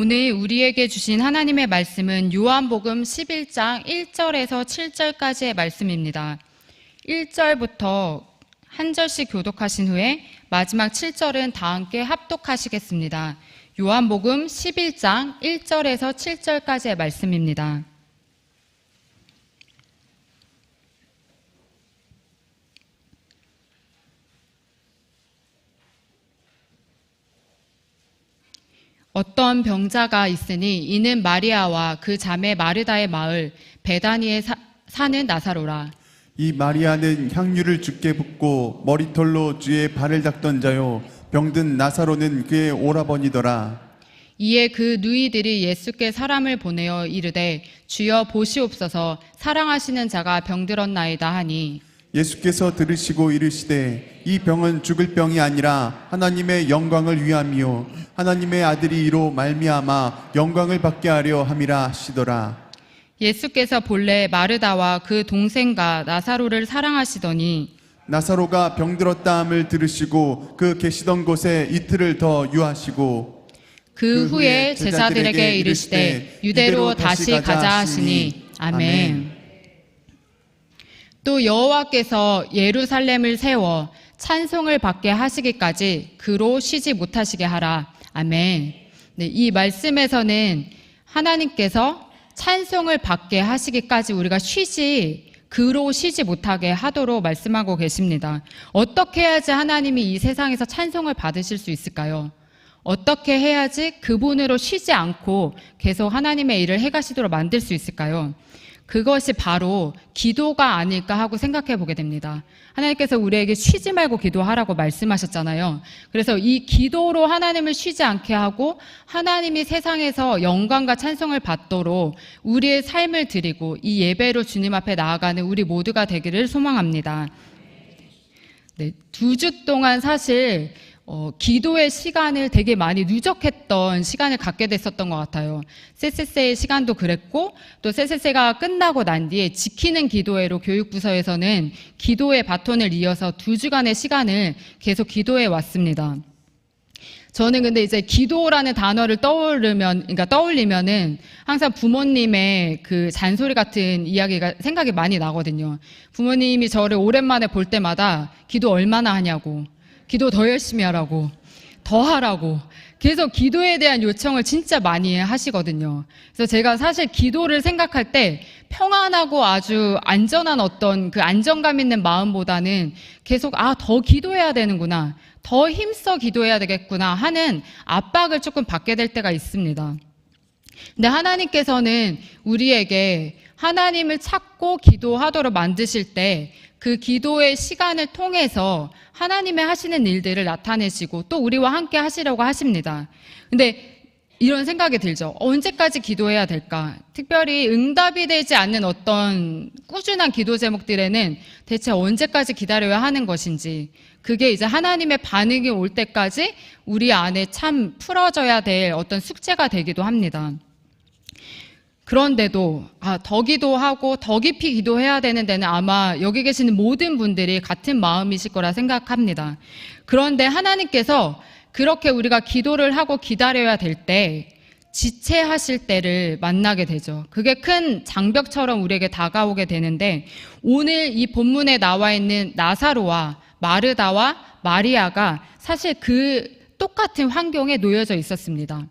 오늘 우리에게 주신 하나님의 말씀은 요한복음 11장 1절에서 7절까지의 말씀입니다. 1절부터 한 절씩 교독하신 후에 마지막 7절은 다 함께 합독하시겠습니다. 요한복음 11장 1절에서 7절까지의 말씀입니다. 어떤 병자가 있으니 이는 마리아와 그 자매 마르다의 마을 베다니에 사는 나사로라. 이 마리아는 향유를 주께 붓고 머리털로 주의 발을 닦던 자요, 병든 나사로는 그의 오라버니더라. 이에 그 누이들이 예수께 사람을 보내어 이르되 주여 보시옵소서, 사랑하시는 자가 병들었나이다 하니 예수께서 들으시고 이르시되 이 병은 죽을 병이 아니라 하나님의 영광을 위함이요 하나님의 아들이 이로 말미암아 영광을 받게 하려 함이라 하시더라. 예수께서 본래 마르다와 그 동생과 나사로를 사랑하시더니 나사로가 병들었다 함을 들으시고 그 계시던 곳에 이틀을 더 유하시고 그 후에 제자들에게 이르시되 유대로 다시 가자 하시니 아멘. 또 여호와께서 예루살렘을 세워 찬송을 받게 하시기까지 그로 쉬지 못하시게 하라. 아멘. 네, 이 말씀에서는 하나님께서 찬송을 받게 하시기까지 우리가 그로 쉬지 못하게 하도록 말씀하고 계십니다. 어떻게 해야지 하나님이 이 세상에서 찬송을 받으실 수 있을까요? 어떻게 해야지 그분으로 쉬지 않고 계속 하나님의 일을 해가시도록 만들 수 있을까요? 그것이 바로 기도가 아닐까 하고 생각해 보게 됩니다. 하나님께서 우리에게 쉬지 말고 기도하라고 말씀하셨잖아요. 그래서 이 기도로 하나님을 쉬지 않게 하고 하나님이 세상에서 영광과 찬송을 받도록 우리의 삶을 드리고 이 예배로 주님 앞에 나아가는 우리 모두가 되기를 소망합니다. 네, 2주 동안 사실 기도의 시간을 되게 많이 누적했던 시간을 갖게 됐었던 것 같아요. 세세세의 시간도 그랬고, 또 세세세가 끝나고 난 뒤에 지키는 기도회로 교육부서에서는 기도의 바톤을 이어서 2주간의 시간을 계속 기도해 왔습니다. 저는 근데 이제 기도라는 단어를 떠올리면은 항상 부모님의 그 잔소리 같은 이야기가 생각이 많이 나거든요. 부모님이 저를 오랜만에 볼 때마다 기도 얼마나 하냐고, 기도 더 열심히 하라고, 더 하라고 계속 기도에 대한 요청을 진짜 많이 하시거든요. 그래서 제가 사실 기도를 생각할 때 평안하고 아주 안전한 어떤 그 안정감 있는 마음보다는 계속 더 기도해야 되는구나, 더 힘써 기도해야 되겠구나 하는 압박을 조금 받게 될 때가 있습니다. 근데 하나님께서는 우리에게 하나님을 찾고 기도하도록 만드실 때 그 기도의 시간을 통해서 하나님의 하시는 일들을 나타내시고 또 우리와 함께 하시려고 하십니다. 근데 이런 생각이 들죠. 언제까지 기도해야 될까? 특별히 응답이 되지 않는 어떤 꾸준한 기도 제목들에는 대체 언제까지 기다려야 하는 것인지, 그게 이제 하나님의 반응이 올 때까지 우리 안에 참 풀어져야 될 어떤 숙제가 되기도 합니다. 그런데도 더 기도하고 더 깊이 기도해야 되는 데는 아마 여기 계시는 모든 분들이 같은 마음이실 거라 생각합니다. 그런데 하나님께서 그렇게 우리가 기도를 하고 기다려야 될 때 지체하실 때를 만나게 되죠. 그게 큰 장벽처럼 우리에게 다가오게 되는데, 오늘 이 본문에 나와 있는 나사로와 마르다와 마리아가 사실 그 똑같은 환경에 놓여져 있었습니다.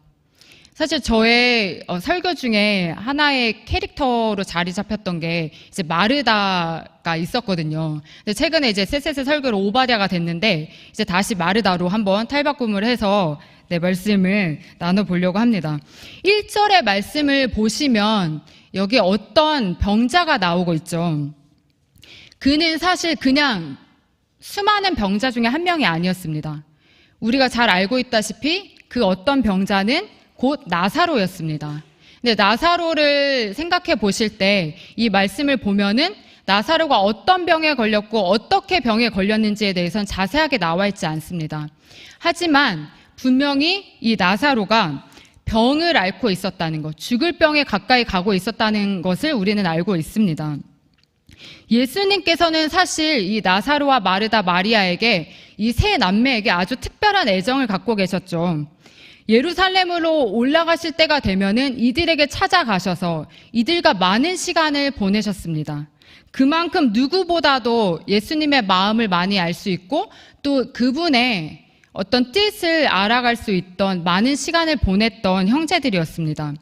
사실 저의 설교 중에 하나의 캐릭터로 자리 잡혔던 게 이제 마르다가 있었거든요. 근데 최근에 이제 세세세 설교로 오바댜가 됐는데 이제 다시 마르다로 한번 탈바꿈을 해서 말씀을 나눠보려고 합니다. 1절의 말씀을 보시면 여기 어떤 병자가 나오고 있죠. 그는 사실 그냥 수많은 병자 중에 한 명이 아니었습니다. 우리가 잘 알고 있다시피 그 어떤 병자는 곧 나사로였습니다. 근데 나사로를 생각해 보실 때 이 말씀을 보면은 나사로가 어떤 병에 걸렸고 어떻게 병에 걸렸는지에 대해서는 자세하게 나와 있지 않습니다. 하지만 분명히 이 나사로가 병을 앓고 있었다는 것, 죽을 병에 가까이 가고 있었다는 것을 우리는 알고 있습니다. 예수님께서는 사실 이 나사로와 마르다, 마리아에게 이 세 남매에게 아주 특별한 애정을 갖고 계셨죠. 예루살렘으로 올라가실 때가 되면은 이들에게 찾아가셔서 이들과 많은 시간을 보내셨습니다. 그만큼 누구보다도 예수님의 마음을 많이 알 수 있고 또 그분의 어떤 뜻을 알아갈 수 있던 많은 시간을 보냈던 형제들이었습니다.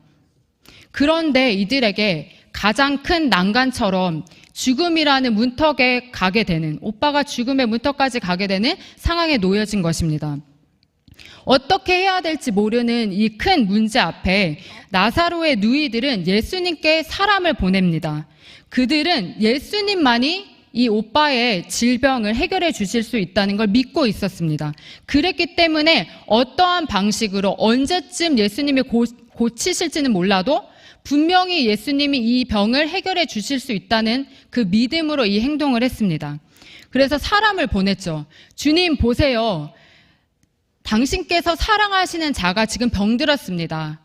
그런데 이들에게 가장 큰 난관처럼 죽음이라는 문턱에 가게 되는, 오빠가 죽음의 문턱까지 가게 되는 상황에 놓여진 것입니다. 어떻게 해야 될지 모르는 이 큰 문제 앞에 나사로의 누이들은 예수님께 사람을 보냅니다. 그들은 예수님만이 이 오빠의 질병을 해결해 주실 수 있다는 걸 믿고 있었습니다. 그랬기 때문에 어떠한 방식으로 언제쯤 예수님이 고치실지는 몰라도 분명히 예수님이 이 병을 해결해 주실 수 있다는 그 믿음으로 이 행동을 했습니다. 그래서 사람을 보냈죠. 주님 보세요. 당신께서 사랑하시는 자가 지금 병들었습니다.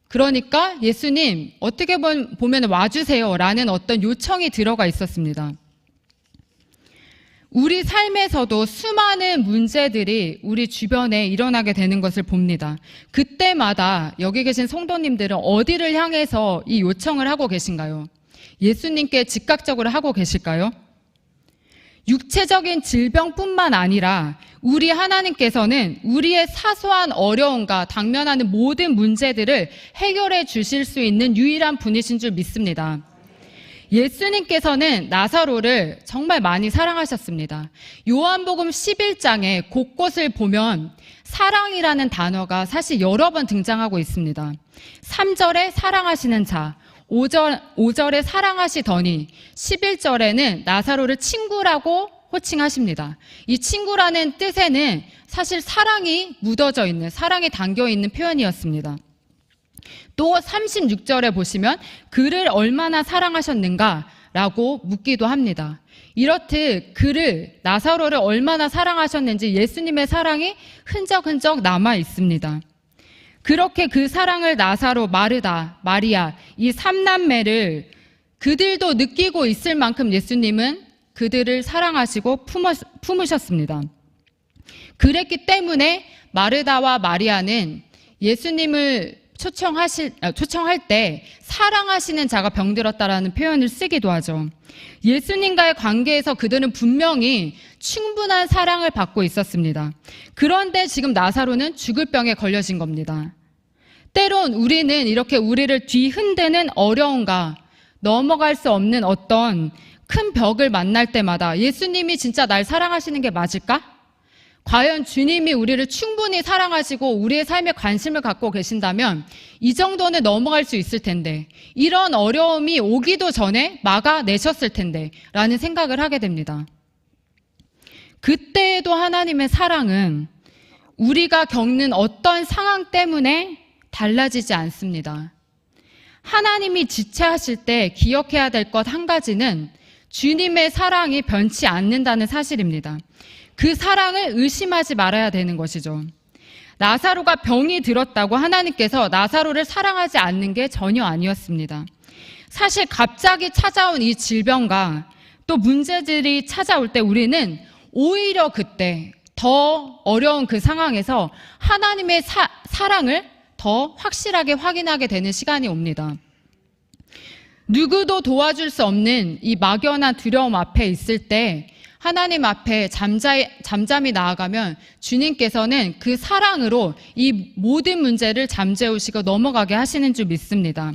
그러니까 예수님 어떻게 보면 와주세요 라는 어떤 요청이 들어가 있었습니다. 우리 삶에서도 수많은 문제들이 우리 주변에 일어나게 되는 것을 봅니다. 그때마다 여기 계신 성도님들은 어디를 향해서 이 요청을 하고 계신가요? 예수님께 즉각적으로 하고 계실까요? 육체적인 질병뿐만 아니라 우리 하나님께서는 우리의 사소한 어려움과 당면하는 모든 문제들을 해결해 주실 수 있는 유일한 분이신 줄 믿습니다. 예수님께서는 나사로를 정말 많이 사랑하셨습니다. 요한복음 11장에 곳곳을 보면 사랑이라는 단어가 사실 여러 번 등장하고 있습니다. 3절에 사랑하시는 자, 5절에 사랑하시더니 11절에는 나사로를 친구라고 호칭하십니다. 이 친구라는 뜻에는 사실 사랑이 묻어져 있는, 사랑이 담겨 있는 표현이었습니다. 또 36절에 보시면 그를 얼마나 사랑하셨는가라고 묻기도 합니다. 이렇듯 그를, 나사로를 얼마나 사랑하셨는지 예수님의 사랑이 흔적흔적 남아 있습니다. 그렇게 그 사랑을 나사로, 마르다, 마리아 이 3남매를 그들도 느끼고 있을 만큼 예수님은 그들을 사랑하시고 품으셨습니다. 그랬기 때문에 마르다와 마리아는 예수님을 초청할 때 사랑하시는 자가 병들었다라는 표현을 쓰기도 하죠. 예수님과의 관계에서 그들은 분명히 충분한 사랑을 받고 있었습니다. 그런데 지금 나사로는 죽을 병에 걸려진 겁니다. 때론 우리는 이렇게 우리를 뒤흔드는 어려움과 넘어갈 수 없는 어떤 큰 벽을 만날 때마다 예수님이 진짜 날 사랑하시는 게 맞을까? 과연 주님이 우리를 충분히 사랑하시고 우리의 삶에 관심을 갖고 계신다면 이 정도는 넘어갈 수 있을 텐데, 이런 어려움이 오기도 전에 막아내셨을 텐데 라는 생각을 하게 됩니다. 그때에도 하나님의 사랑은 우리가 겪는 어떤 상황 때문에 달라지지 않습니다. 하나님이 지체하실 때 기억해야 될 것 한 가지는 주님의 사랑이 변치 않는다는 사실입니다. 그 사랑을 의심하지 말아야 되는 것이죠. 나사로가 병이 들었다고 하나님께서 나사로를 사랑하지 않는 게 전혀 아니었습니다. 사실 갑자기 찾아온 이 질병과 또 문제들이 찾아올 때 우리는 오히려 그때 더 어려운 그 상황에서 하나님의 사랑을 더 확실하게 확인하게 되는 시간이 옵니다. 누구도 도와줄 수 없는 이 막연한 두려움 앞에 있을 때 하나님 앞에 잠잠히 나아가면 주님께서는 그 사랑으로 이 모든 문제를 잠재우시고 넘어가게 하시는 줄 믿습니다.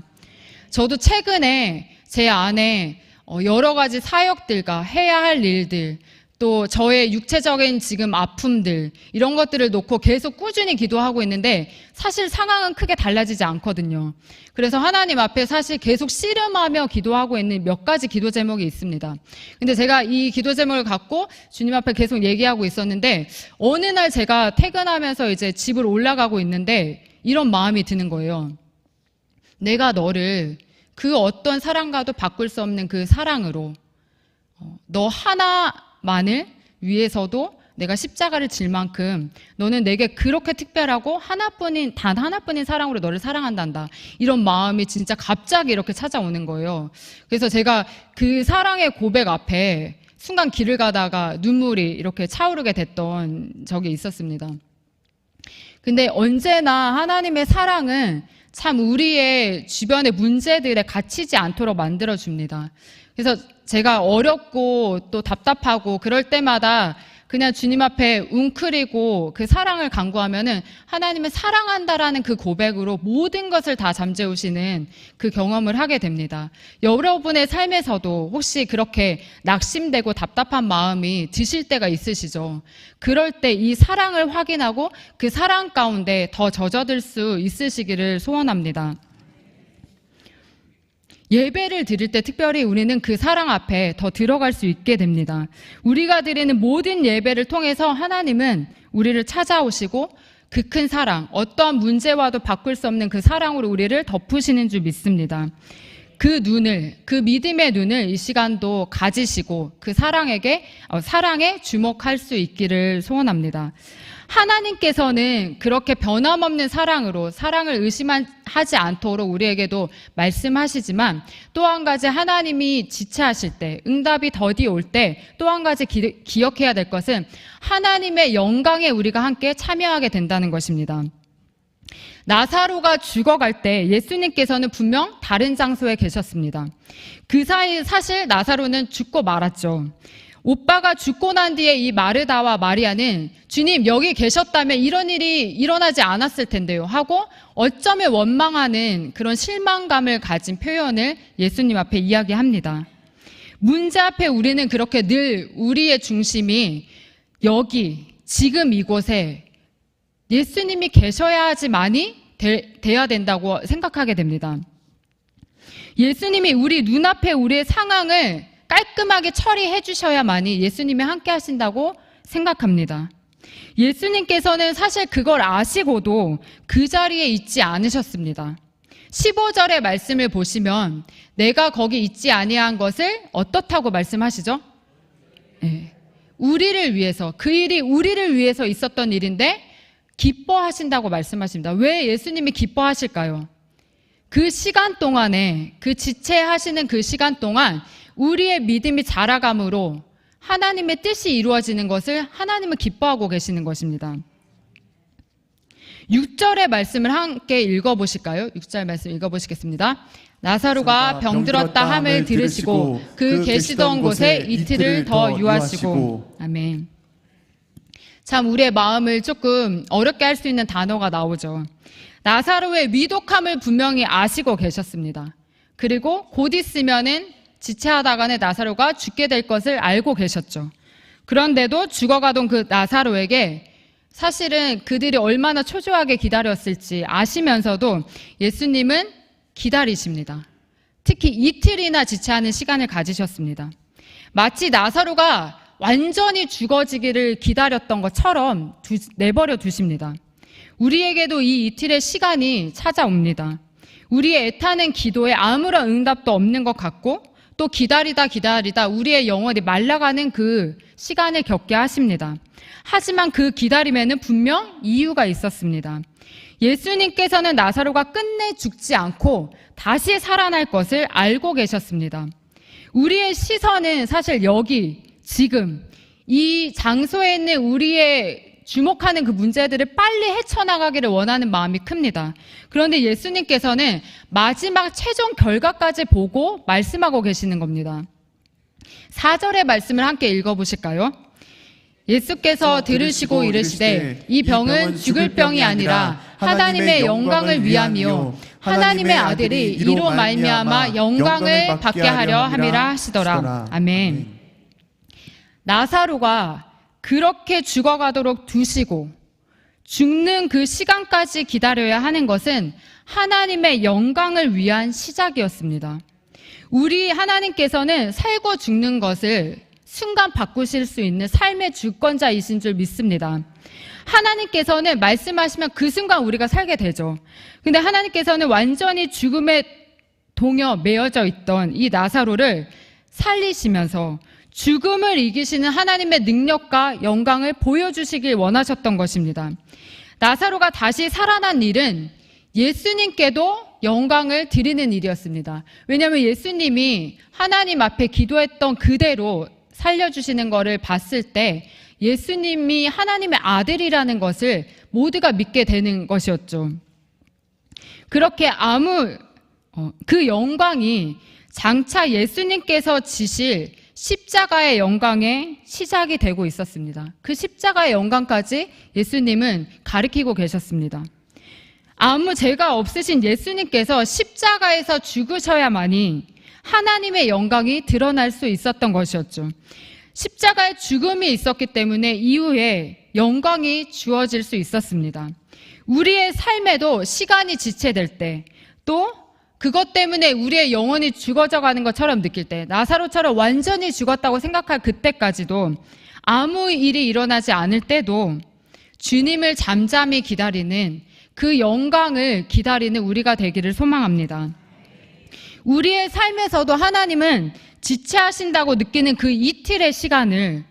저도 최근에 제 안에 여러 가지 사역들과 해야 할 일들, 또 저의 육체적인 지금 아픔들, 이런 것들을 놓고 계속 꾸준히 기도하고 있는데 사실 상황은 크게 달라지지 않거든요. 그래서 하나님 앞에 사실 계속 씨름하며 기도하고 있는 몇 가지 기도 제목이 있습니다. 근데 제가 이 기도 제목을 갖고 주님 앞에 계속 얘기하고 있었는데 어느 날 제가 퇴근하면서 이제 집으로 올라가고 있는데 이런 마음이 드는 거예요. 내가 너를 그 어떤 사랑과도 바꿀 수 없는 그 사랑으로 너 하나만을 위해서도 내가 십자가를 질 만큼 너는 내게 그렇게 특별하고 단 하나뿐인 사랑으로 너를 사랑한단다. 이런 마음이 진짜 갑자기 이렇게 찾아오는 거예요. 그래서 제가 그 사랑의 고백 앞에 순간 길을 가다가 눈물이 이렇게 차오르게 됐던 적이 있었습니다. 근데 언제나 하나님의 사랑은 참 우리의 주변의 문제들에 갇히지 않도록 만들어줍니다. 그래서 제가 어렵고 또 답답하고 그럴 때마다 그냥 주님 앞에 웅크리고 그 사랑을 간구하면은 하나님을 사랑한다라는 그 고백으로 모든 것을 다 잠재우시는 그 경험을 하게 됩니다. 여러분의 삶에서도 혹시 그렇게 낙심되고 답답한 마음이 드실 때가 있으시죠? 그럴 때 이 사랑을 확인하고 그 사랑 가운데 더 젖어들 수 있으시기를 소원합니다. 예배를 드릴 때 특별히 우리는 그 사랑 앞에 더 들어갈 수 있게 됩니다. 우리가 드리는 모든 예배를 통해서 하나님은 우리를 찾아오시고 그 큰 사랑, 어떠한 문제와도 바꿀 수 없는 그 사랑으로 우리를 덮으시는 줄 믿습니다. 그 눈을, 그 믿음의 눈을 이 시간도 가지시고 그 사랑에 주목할 수 있기를 소원합니다. 하나님께서는 그렇게 변함없는 사랑으로 사랑을 의심하지 않도록 우리에게도 말씀하시지만 또 한 가지 하나님이 지체하실 때, 응답이 더디 올 때 또 한 가지 기억해야 될 것은 하나님의 영광에 우리가 함께 참여하게 된다는 것입니다. 나사로가 죽어갈 때 예수님께서는 분명 다른 장소에 계셨습니다. 그 사이 사실 나사로는 죽고 말았죠. 오빠가 죽고 난 뒤에 이 마르다와 마리아는 주님 여기 계셨다면 이런 일이 일어나지 않았을 텐데요 하고 어쩌면 원망하는 그런 실망감을 가진 표현을 예수님 앞에 이야기합니다. 문제 앞에 우리는 그렇게 늘 우리의 중심이 여기 지금 이곳에 예수님이 계셔야지만이 돼야 된다고 생각하게 됩니다. 예수님이 우리 눈앞에 우리의 상황을 깔끔하게 처리해 주셔야만이 예수님이 함께 하신다고 생각합니다. 예수님께서는 사실 그걸 아시고도 그 자리에 있지 않으셨습니다. 15절의 말씀을 보시면 내가 거기 있지 아니한 것을 어떻다고 말씀하시죠? 네. 우리를 위해서, 그 일이 우리를 위해서 있었던 일인데 기뻐하신다고 말씀하십니다. 왜 예수님이 기뻐하실까요? 그 시간 동안에, 그 지체하시는 그 시간 동안 우리의 믿음이 자라감으로 하나님의 뜻이 이루어지는 것을 하나님은 기뻐하고 계시는 것입니다. 6절의 말씀을 함께 읽어보실까요? 6절 말씀 읽어보시겠습니다. 나사로가 병들었다 함을 들으시고 그 계시던 곳에 이틀을 더 유하시고. 아멘. 참 우리의 마음을 조금 어렵게 할 수 있는 단어가 나오죠. 나사로의 위독함을 분명히 아시고 계셨습니다. 그리고 곧 있으면은 지체하다가는 나사로가 죽게 될 것을 알고 계셨죠. 그런데도 죽어가던 그 나사로에게 사실은 그들이 얼마나 초조하게 기다렸을지 아시면서도 예수님은 기다리십니다. 특히 이틀이나 지체하는 시간을 가지셨습니다. 마치 나사로가 완전히 죽어지기를 기다렸던 것처럼 내버려 두십니다. 우리에게도 이 이틀의 시간이 찾아옵니다. 우리의 애타는 기도에 아무런 응답도 없는 것 같고 또 기다리다 우리의 영혼이 말라가는 그 시간을 겪게 하십니다. 하지만 그 기다림에는 분명 이유가 있었습니다. 예수님께서는 나사로가 끝내 죽지 않고 다시 살아날 것을 알고 계셨습니다. 우리의 시선은 사실 여기, 지금, 이 장소에 있는 우리의 주목하는 그 문제들을 빨리 헤쳐나가기를 원하는 마음이 큽니다. 그런데 예수님께서는 마지막 최종 결과까지 보고 말씀하고 계시는 겁니다. 4절의 말씀을 함께 읽어보실까요? 예수께서 들으시고 이르시되 이 병은 죽을 병이 아니라 하나님의 영광을 위함이요 하나님의 아들이 이로 말미암아 영광을 받게 하려 함이라 하시더라. 아멘. 나사로가 그렇게 죽어가도록 두시고 죽는 그 시간까지 기다려야 하는 것은 하나님의 영광을 위한 시작이었습니다. 우리 하나님께서는 살고 죽는 것을 순간 바꾸실 수 있는 삶의 주권자이신 줄 믿습니다. 하나님께서는 말씀하시면 그 순간 우리가 살게 되죠. 근데 하나님께서는 완전히 죽음에 매어져 있던 이 나사로를 살리시면서 죽음을 이기시는 하나님의 능력과 영광을 보여주시길 원하셨던 것입니다. 나사로가 다시 살아난 일은 예수님께도 영광을 드리는 일이었습니다. 왜냐하면 예수님이 하나님 앞에 기도했던 그대로 살려주시는 것을 봤을 때 예수님이 하나님의 아들이라는 것을 모두가 믿게 되는 것이었죠. 그렇게 그 영광이 장차 예수님께서 지실 십자가의 영광의 시작이 되고 있었습니다. 그 십자가의 영광까지 예수님은 가리키고 계셨습니다. 아무 죄가 없으신 예수님께서 십자가에서 죽으셔야만이 하나님의 영광이 드러날 수 있었던 것이었죠. 십자가의 죽음이 있었기 때문에 이후에 영광이 주어질 수 있었습니다. 우리의 삶에도 시간이 지체될 때, 또 그것 때문에 우리의 영혼이 죽어져 가는 것처럼 느낄 때, 나사로처럼 완전히 죽었다고 생각할 그때까지도, 아무 일이 일어나지 않을 때도 주님을 잠잠히 기다리는 그 영광을 기다리는 우리가 되기를 소망합니다. 우리의 삶에서도 하나님은 지체하신다고 느끼는 그 이틀의 시간을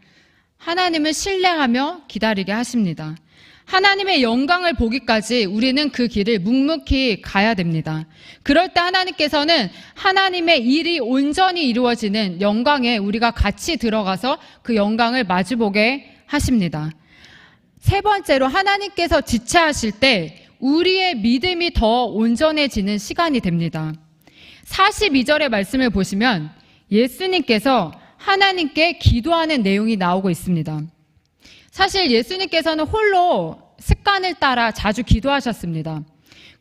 하나님을 신뢰하며 기다리게 하십니다. 하나님의 영광을 보기까지 우리는 그 길을 묵묵히 가야 됩니다. 그럴 때 하나님께서는 하나님의 일이 온전히 이루어지는 영광에 우리가 같이 들어가서 그 영광을 마주보게 하십니다. 세 번째로, 하나님께서 지체하실 때 우리의 믿음이 더 온전해지는 시간이 됩니다. 42절의 말씀을 보시면 예수님께서 하나님께 기도하는 내용이 나오고 있습니다. 사실 예수님께서는 홀로 습관을 따라 자주 기도하셨습니다.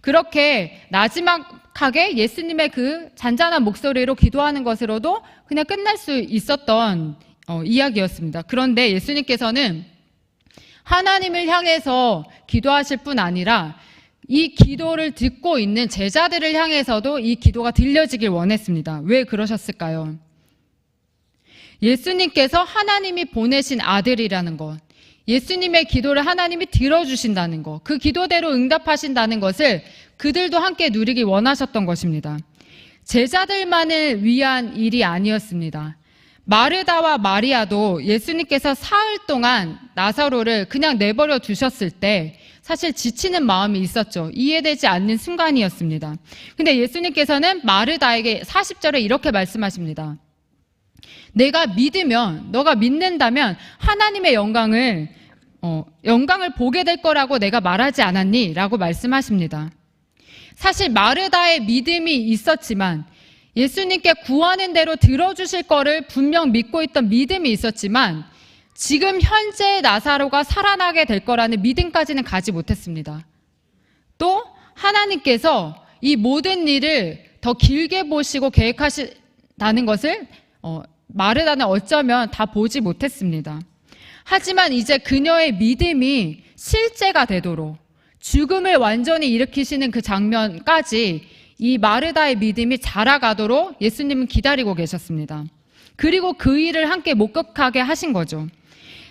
그렇게 나지막하게 예수님의 그 잔잔한 목소리로 기도하는 것으로도 그냥 끝날 수 있었던 이야기였습니다. 그런데 예수님께서는 하나님을 향해서 기도하실 뿐 아니라 이 기도를 듣고 있는 제자들을 향해서도 이 기도가 들려지길 원했습니다. 왜 그러셨을까요? 예수님께서 하나님이 보내신 아들이라는 것, 예수님의 기도를 하나님이 들어주신다는 것, 그 기도대로 응답하신다는 것을 그들도 함께 누리기 원하셨던 것입니다. 제자들만을 위한 일이 아니었습니다. 마르다와 마리아도 예수님께서 사흘 동안 나사로를 그냥 내버려 두셨을 때 사실 지치는 마음이 있었죠. 이해되지 않는 순간이었습니다. 근데 예수님께서는 마르다에게 40절에 이렇게 말씀하십니다. 내가 믿으면, 너가 믿는다면 하나님의 영광을 보게 될 거라고 내가 말하지 않았니? 라고 말씀하십니다. 사실 마르다의 믿음이 있었지만, 예수님께 구하는 대로 들어주실 거를 분명 믿고 있던 믿음이 있었지만, 지금 현재 나사로가 살아나게 될 거라는 믿음까지는 가지 못했습니다. 또 하나님께서 이 모든 일을 더 길게 보시고 계획하신다는 것을 마르다는 어쩌면 다 보지 못했습니다. 하지만 이제 그녀의 믿음이 실제가 되도록 죽음을 완전히 일으키시는 그 장면까지 이 마르다의 믿음이 자라가도록 예수님은 기다리고 계셨습니다. 그리고 그 일을 함께 목격하게 하신 거죠.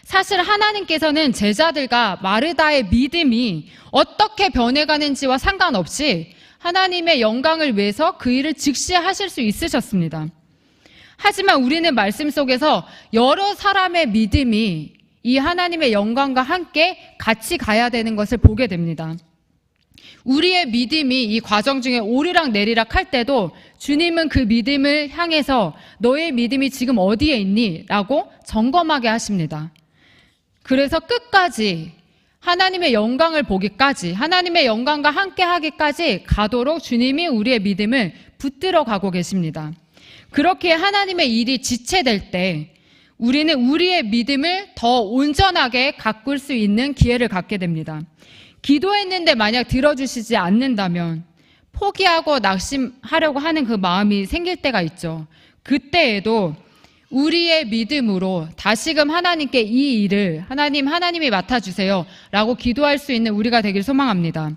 사실 하나님께서는 제자들과 마르다의 믿음이 어떻게 변해가는지와 상관없이 하나님의 영광을 위해서 그 일을 즉시 하실 수 있으셨습니다. 하지만 우리는 말씀 속에서 여러 사람의 믿음이 이 하나님의 영광과 함께 같이 가야 되는 것을 보게 됩니다. 우리의 믿음이 이 과정 중에 오르락 내리락 할 때도 주님은 그 믿음을 향해서 너의 믿음이 지금 어디에 있니? 라고 점검하게 하십니다. 그래서 끝까지 하나님의 영광을 보기까지, 하나님의 영광과 함께 하기까지 가도록 주님이 우리의 믿음을 붙들어 가고 계십니다. 그렇게 하나님의 일이 지체될 때 우리는 우리의 믿음을 더 온전하게 가꿀 수 있는 기회를 갖게 됩니다. 기도했는데 만약 들어주시지 않는다면 포기하고 낙심하려고 하는 그 마음이 생길 때가 있죠. 그때에도 우리의 믿음으로 다시금 하나님께 이 일을 하나님이 맡아주세요 라고 기도할 수 있는 우리가 되길 소망합니다.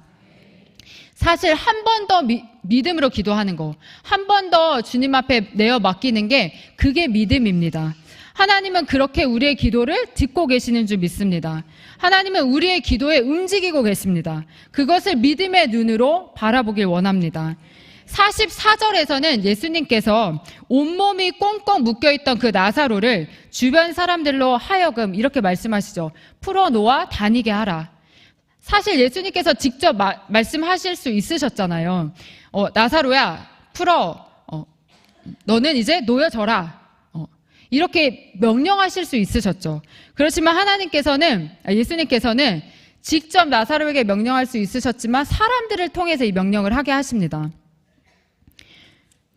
사실 한 번 더 믿음으로 기도하는 거, 한 번 더 주님 앞에 내어 맡기는 게 그게 믿음입니다. 하나님은 그렇게 우리의 기도를 듣고 계시는 줄 믿습니다. 하나님은 우리의 기도에 움직이고 계십니다. 그것을 믿음의 눈으로 바라보길 원합니다. 44절에서는 예수님께서 온몸이 꽁꽁 묶여있던 그 나사로를 주변 사람들로 하여금 이렇게 말씀하시죠. 풀어놓아 다니게 하라. 사실 예수님께서 직접 말씀하실 수 있으셨잖아요. 나사로야, 풀어. 너는 이제 놓여져라. 이렇게 명령하실 수 있으셨죠. 그렇지만 예수님께서는 직접 나사로에게 명령할 수 있으셨지만 사람들을 통해서 이 명령을 하게 하십니다.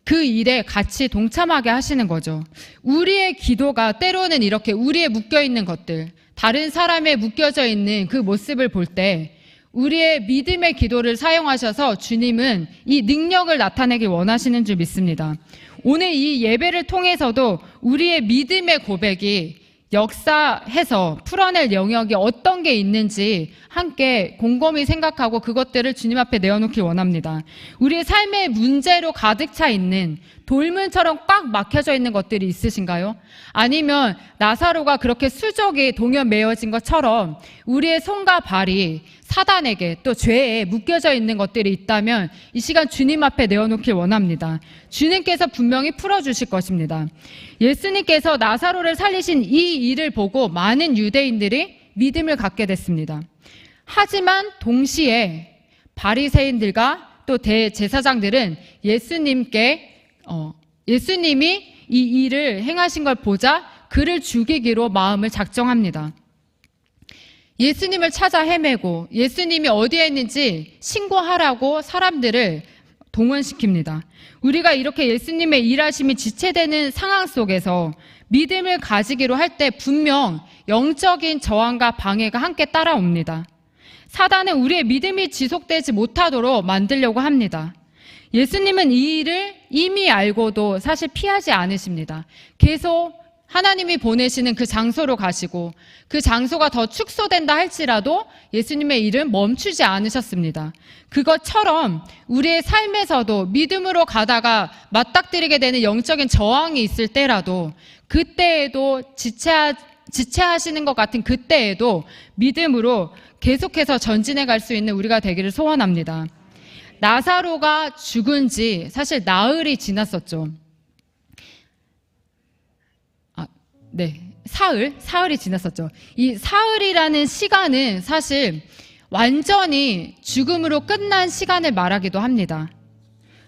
그 일에 같이 동참하게 하시는 거죠. 우리의 기도가 때로는 이렇게 우리의 묶여있는 것들, 다른 사람의 묶여져 있는 그 모습을 볼 때 우리의 믿음의 기도를 사용하셔서 주님은 이 능력을 나타내길 원하시는 줄 믿습니다. 오늘 이 예배를 통해서도 우리의 믿음의 고백이 역사해서 풀어낼 영역이 어떤 게 있는지 함께 곰곰이 생각하고 그것들을 주님 앞에 내어놓길 원합니다. 우리의 삶의 문제로 가득 차 있는 돌문처럼 꽉 막혀져 있는 것들이 있으신가요? 아니면 나사로가 그렇게 수족이 동연 메어진 것처럼 우리의 손과 발이 사단에게 또 죄에 묶여져 있는 것들이 있다면 이 시간 주님 앞에 내어놓길 원합니다. 주님께서 분명히 풀어주실 것입니다. 예수님께서 나사로를 살리신 이 일을 보고 많은 유대인들이 믿음을 갖게 됐습니다. 하지만 동시에 바리새인들과 또 대제사장들은 예수님이 이 일을 행하신 걸 보자 그를 죽이기로 마음을 작정합니다. 예수님을 찾아 헤매고 예수님이 어디에 있는지 신고하라고 사람들을 동원시킵니다. 우리가 이렇게 예수님의 일하심이 지체되는 상황 속에서 믿음을 가지기로 할 때 분명 영적인 저항과 방해가 함께 따라옵니다. 사단은 우리의 믿음이 지속되지 못하도록 만들려고 합니다. 예수님은 이 일을 이미 알고도 사실 피하지 않으십니다. 계속 하나님이 보내시는 그 장소로 가시고 그 장소가 더 축소된다 할지라도 예수님의 일은 멈추지 않으셨습니다. 그것처럼 우리의 삶에서도 믿음으로 가다가 맞닥뜨리게 되는 영적인 저항이 있을 때라도 그때에도 지체하시는 것 같은 그때에도 믿음으로 계속해서 전진해 갈 수 있는 우리가 되기를 소원합니다. 나사로가 죽은 지 사실 나흘이 지났었죠. 사흘이 지났었죠. 이 사흘이라는 시간은 사실 완전히 죽음으로 끝난 시간을 말하기도 합니다.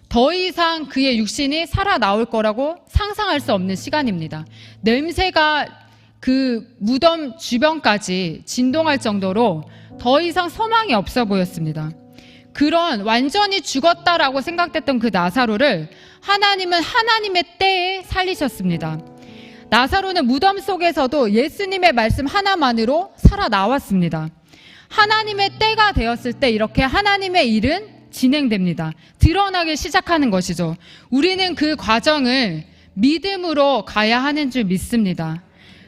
더 이상 그의 육신이 살아나올 거라고 상상할 수 없는 시간입니다. 냄새가 그 무덤 주변까지 진동할 정도로 더 이상 소망이 없어 보였습니다. 그런 완전히 죽었다라고 생각됐던 그 나사로를 하나님은 하나님의 때에 살리셨습니다. 나사로는 무덤 속에서도 예수님의 말씀 하나만으로 살아나왔습니다. 하나님의 때가 되었을 때 이렇게 하나님의 일은 진행됩니다. 드러나기 시작하는 것이죠. 우리는 그 과정을 믿음으로 가야 하는 줄 믿습니다.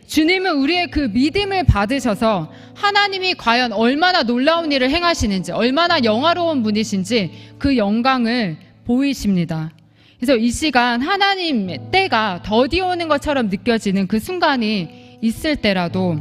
주님은 우리의 그 믿음을 받으셔서 하나님이 과연 얼마나 놀라운 일을 행하시는지, 얼마나 영화로운 분이신지 그 영광을 보이십니다. 그래서 이 시간 하나님의 때가 더디 오는 것처럼 느껴지는 그 순간이 있을 때라도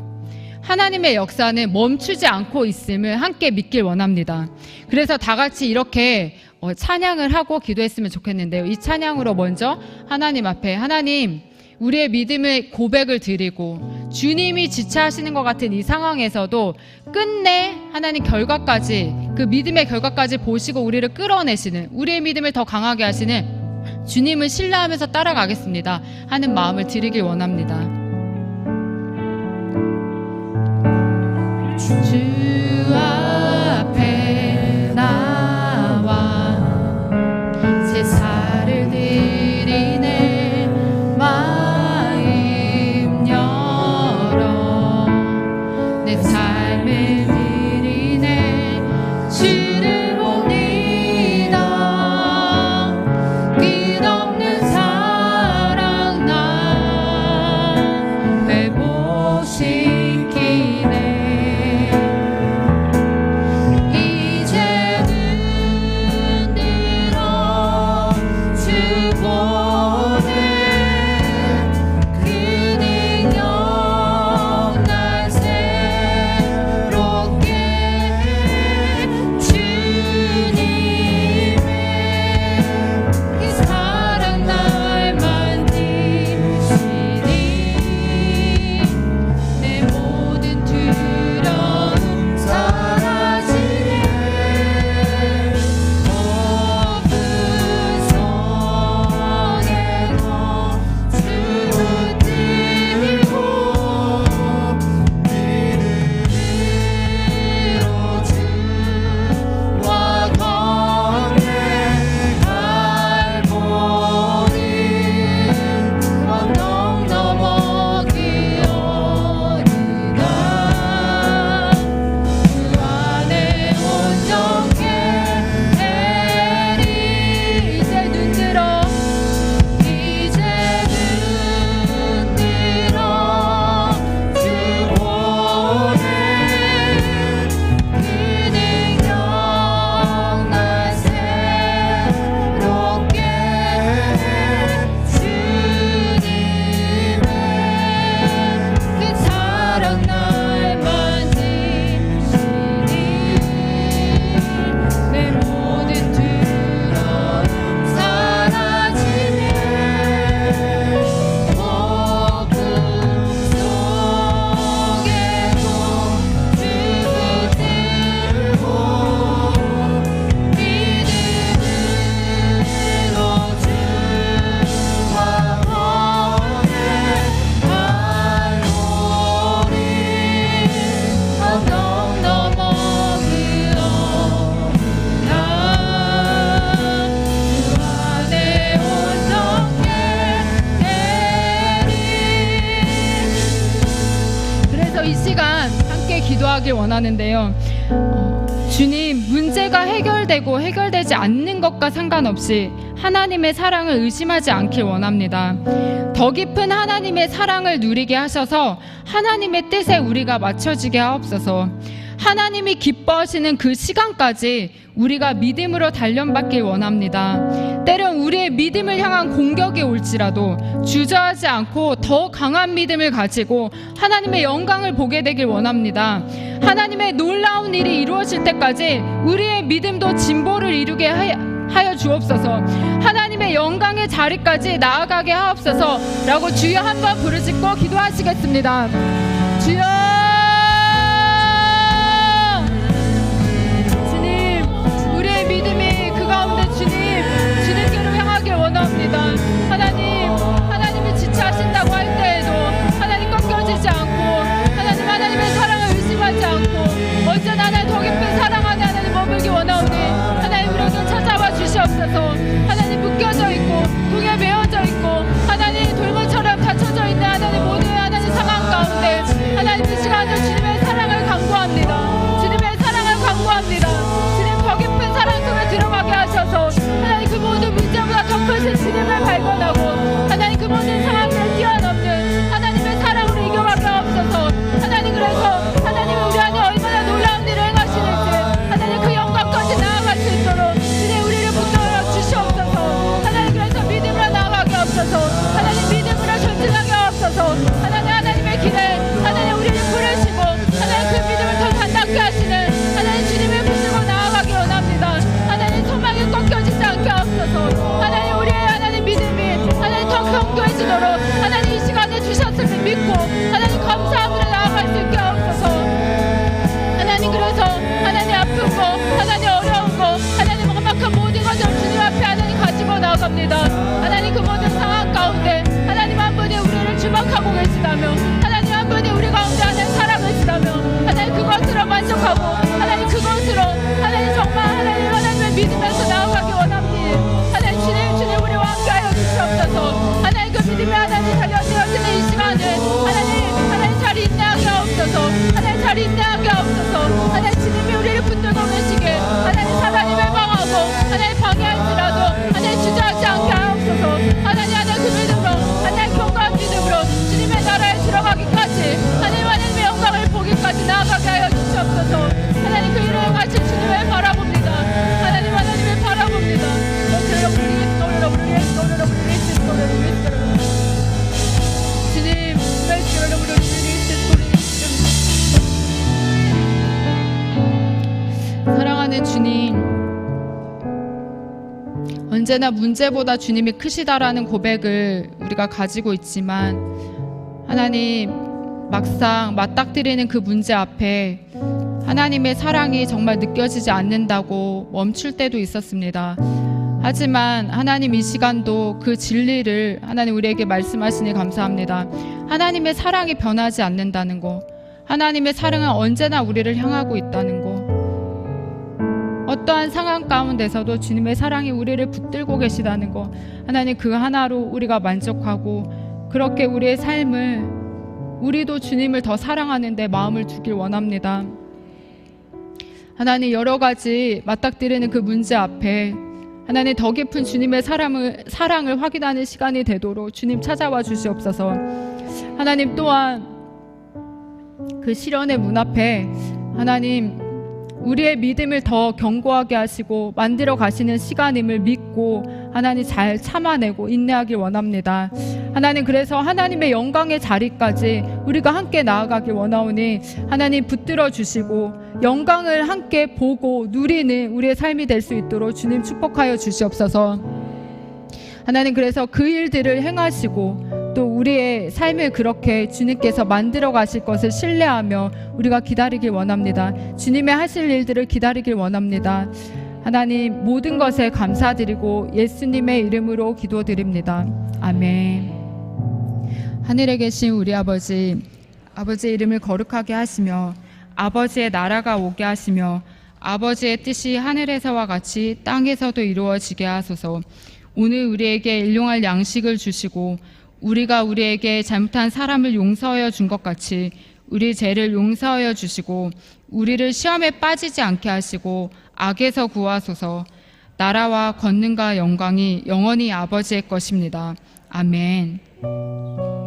하나님의 역사는 멈추지 않고 있음을 함께 믿길 원합니다. 그래서 다 같이 이렇게 찬양을 하고 기도했으면 좋겠는데요. 이 찬양으로 먼저 하나님 앞에 하나님 우리의 믿음의 고백을 드리고 주님이 지체하시는 것 같은 이 상황에서도 끝내 하나님 결과까지 그 믿음의 결과까지 보시고 우리를 끌어내시는 우리의 믿음을 더 강하게 하시는 주님을 신뢰하면서 따라가겠습니다 하는 마음을 드리길 원합니다. 주 앞에 나와 제사를 드리네 마음 열어 내 삶을 드리네 주를 봅니다 끝없는 사랑 나 회복시키네 기도하길 원하는데요. 주님, 문제가 해결되고 해결되지 않는 것과 상관없이 하나님의 사랑을 의심하지 않길 원합니다. 더 깊은 하나님의 사랑을 누리게 하셔서 하나님의 뜻에 우리가 맞춰지게 하옵소서. 하나님이 기뻐하시는 그 시간까지 우리가 믿음으로 단련받길 원합니다. 때론 우리의 믿음을 향한 공격이 올지라도 주저하지 않고 더 강한 믿음을 가지고 하나님의 영광을 보게 되길 원합니다. 하나님의 놀라운 일이 이루어질 때까지 우리의 믿음도 진보를 이루게 하여 주옵소서. 하나님의 영광의 자리까지 나아가게 하옵소서 라고 주여 한번 부르짖고 기도하시겠습니다. 주여, 믿음이 그 가운데 주님께로 향하길 원합니다. 하나님이 지체하신다고 할 때에도 하나님 꺾여지지 않고 하나님의 사랑을 의심하지 않고 언제나 하나님 더 깊은 사랑 안에 하나님 머물기 원하오니 하나님 우리에게 찾아와 주시옵소서. 하나님 묶여져 있고 동에 매어져 있고 하나님 돌문처럼 닫혀져 있는 하나님 모든 하나님 상황 가운데 하나님 이 시간에 주님의 사랑을 간구합니다. 주님의 사랑을 간구합니다. 더 깊은 사랑 속에 들어가게 하셔서 하나님 그 모든 문제보다 더 크신 주님을 발견하고 하나님 그 모든 상황을 뛰어넘는 하나님의 사랑으로 이겨가게 하옵소서. 하나님, 그래서 하나님이 우리 안에 얼마나 놀라운 일을 행하시는지 하나님 그 영광까지 나아갈 수 있도록 주님 우리를 붙들어 주시옵소서. 하나님, 그래서 믿음으로 나아가게 하옵소서. 하나님 믿음으로 전진하게 하옵소서. 하나님의 길에 하나님 우리를 부르시고 하나님 그 믿음을 더 단단케 하시는 하나님 주님을 붙들고 나아가기 원합니다. 하나님 소망이 꺾여지지 않게 하옵소서. 하나님 우리의 하나님 믿음이 하나님 더 견고해지도록 하나님 이 시간에 주셨음을 믿고 하나님 감사함으로 나아갈 수 있게 하옵소서. 하나님, 그래서 하나님 아픈 거 하나님 어려운 거 하나님 험악한 모든 것을 주님 앞에 하나님 가지고 나아갑니다. 하나님 그 모든 상황 가운데 하나님 한 분이 우리를 주목하고 계시다며 하나님 한 분이 우리 가운데 하나님 살아계시다며 하나님 그것으로 만족하고 하나님 그것으로 하나님 정말 하나님을 믿으면서 나아가기 원합니다. 하나님 주님 우리와 함께하여 주시옵소서. 하나님 그 믿음의 하나님 달려되어지는 이 시간에 하나님 잘 인내하게 하옵소서. 하나님 잘 인내하게 하옵소서. 하나님 주님이 우리를 붙들고 계시게 하나님 하나님을 방하고 하나님 방해할지라도 하나님 주저하지 않게 하옵소서. 하나님 그 믿음으로 하나님 견고한 믿음으로 주님의 나라에 들어가기까지 하나님의 영광을 보기까지 나아가게 하여 주시옵소서. 하나님 그 일을 행하실 주님을 바라봅니다. 하나님을 바라봅니다. 주님, 사랑하는 주님, 언제나 문제보다 주님이 크시다라는 고백을 우리가 가지고 있지만 하나님, 막상 맞닥뜨리는 그 문제 앞에 하나님의 사랑이 정말 느껴지지 않는다고 멈출 때도 있었습니다. 하지만 하나님 이 시간도 그 진리를 하나님 우리에게 말씀하시니 감사합니다. 하나님의 사랑이 변하지 않는다는 거, 하나님의 사랑은 언제나 우리를 향하고 있다는 거, 어떠한 상황 가운데서도 주님의 사랑이 우리를 붙들고 계시다는 거, 하나님 그 하나로 우리가 만족하고 그렇게 우리의 삶을 우리도 주님을 더 사랑하는 데 마음을 두길 원합니다. 하나님 여러 가지 맞닥뜨리는 그 문제 앞에 하나님 더 깊은 주님의 사랑을 확인하는 시간이 되도록 주님 찾아와 주시옵소서. 하나님 또한 그 시련의 문 앞에 하나님 우리의 믿음을 더 견고하게 하시고 만들어 가시는 시간임을 믿고 하나님 잘 참아내고 인내하길 원합니다. 하나님 그래서 하나님의 영광의 자리까지 우리가 함께 나아가길 원하오니 하나님 붙들어 주시고 영광을 함께 보고 누리는 우리의 삶이 될 수 있도록 주님 축복하여 주시옵소서. 하나님 그래서 그 일들을 행하시고 또 우리의 삶을 그렇게 주님께서 만들어 가실 것을 신뢰하며 우리가 기다리길 원합니다. 주님의 하실 일들을 기다리길 원합니다. 하나님 모든 것에 감사드리고 예수님의 이름으로 기도드립니다. 아멘. 하늘에 계신 우리 아버지, 아버지의 이름을 거룩하게 하시며 아버지의 나라가 오게 하시며 아버지의 뜻이 하늘에서와 같이 땅에서도 이루어지게 하소서. 오늘 우리에게 일용할 양식을 주시고 우리가 우리에게 잘못한 사람을 용서하여 준 것 같이 우리 죄를 용서하여 주시고 우리를 시험에 빠지지 않게 하시고 악에서 구하소서. 나라와 권능과 영광이 영원히 아버지의 것입니다. 아멘.